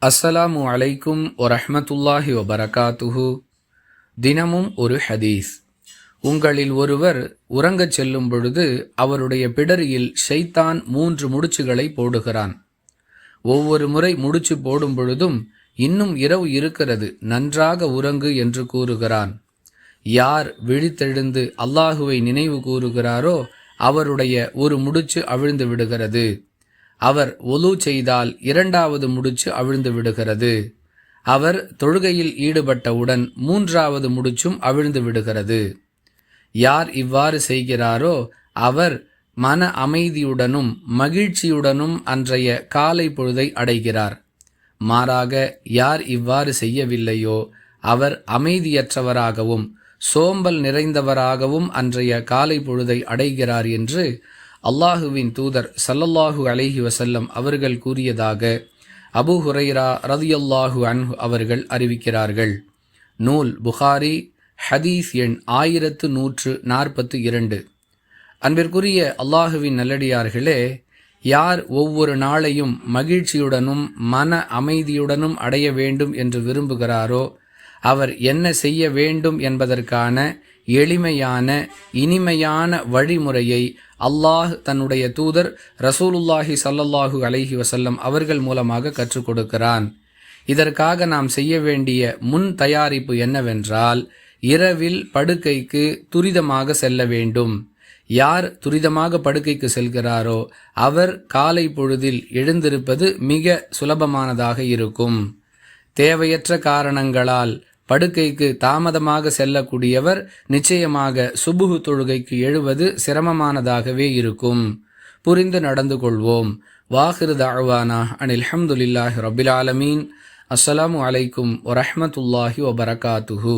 அஸ்ஸலாமு அலைக்கும் வரஹ்மத்துல்லாஹி வபரகாத்துஹு. தினமும் ஒரு ஹதீஸ். உங்களில் ஒருவர் உறங்கச் செல்லும் பொழுது அவருடைய பிடரியில் ஷைத்தான் 3 முடிச்சுகளை போடுகிறான். ஒவ்வொரு முறை முடிச்சு போடும் பொழுதும் இன்னும் இரவு இருக்கிறது, நன்றாக உறங்கு என்று கூறுகிறான். யார் விழித்தெழுந்து அல்லாஹுவை நினைவு கூறுகிறாரோ அவருடைய ஒரு முடிச்சு அவிழ்ந்து விடுகிறது. அவர் ஒலு செய்தால் 2வது முடிச்சு அவிழ்ந்து விடுகிறது. அவர் தொழுகையில் ஈடுபட்டவுடன் 3வது முடிச்சும் அவிழ்ந்து விடுகிறது. யார் இவ்வாறு செய்கிறாரோ அவர் மன அமைதியுடனும் மகிழ்ச்சியுடனும் அன்றைய காலை பொழுதை அடைகிறார். மாறாக யார் இவ்வாறு செய்யவில்லையோ அவர் அமைதியற்றவராகவும் சோம்பல் நிறைந்தவராகவும் அன்றைய காலை பொழுதை அடைகிறார் என்று அல்லாஹுவின் தூதர் ஸல்லல்லாஹு அலைஹி வஸல்லம் அவர்கள் கூறியதாக அபூ ஹுரைரா ரலியல்லாஹு அன்ஹு அவர்கள் அறிவிக்கிறார்கள். நூல் புகாரி, ஹதீஸ் எண் 1142. அன்பிற்குரிய அல்லாஹுவின் நல்லடியார்களே, யார் ஒவ்வொரு நாளையும் மகிழ்ச்சியுடனும் மன அமைதியுடனும் அடைய வேண்டும் என்று விரும்புகிறாரோ அவர் என்ன செய்ய வேண்டும் என்பதற்கான எளிமையான இனிமையான வழிமுறையை அல்லாஹ் தன்னுடைய தூதர் ரசூலுல்லாஹி ஸல்லல்லாஹு அலைஹி வஸல்லம் அவர்கள் மூலமாக கற்றுக் கொடுக்கிறான். இதற்காக நாம் செய்ய வேண்டிய முன் தயாரிப்பு என்னவென்றால், இரவில் படுக்கைக்கு துரிதமாக செல்ல வேண்டும். யார் துரிதமாக படுக்கைக்கு செல்கிறாரோ அவர் காலை பொழுதில் எழுந்திருப்பது மிக சுலபமானதாக இருக்கும். தேவையற்ற காரணங்களால் படுக்கைக்கு தாமதமாக செல்லக்கூடியவர் நிச்சயமாக சுபுஹு தொழுகைக்கு எழுவது சிரமமானதாகவே இருக்கும். புரிந்து நடந்து கொள்வோம். வாஹிரு தஅவானா அனில் ஹம்துலில்லாஹி ரப்பில் ஆலமீன். அஸ்ஸலாமு அலைக்கும் வரஹ்மத்துல்லாஹி வபரகாத்துஹு.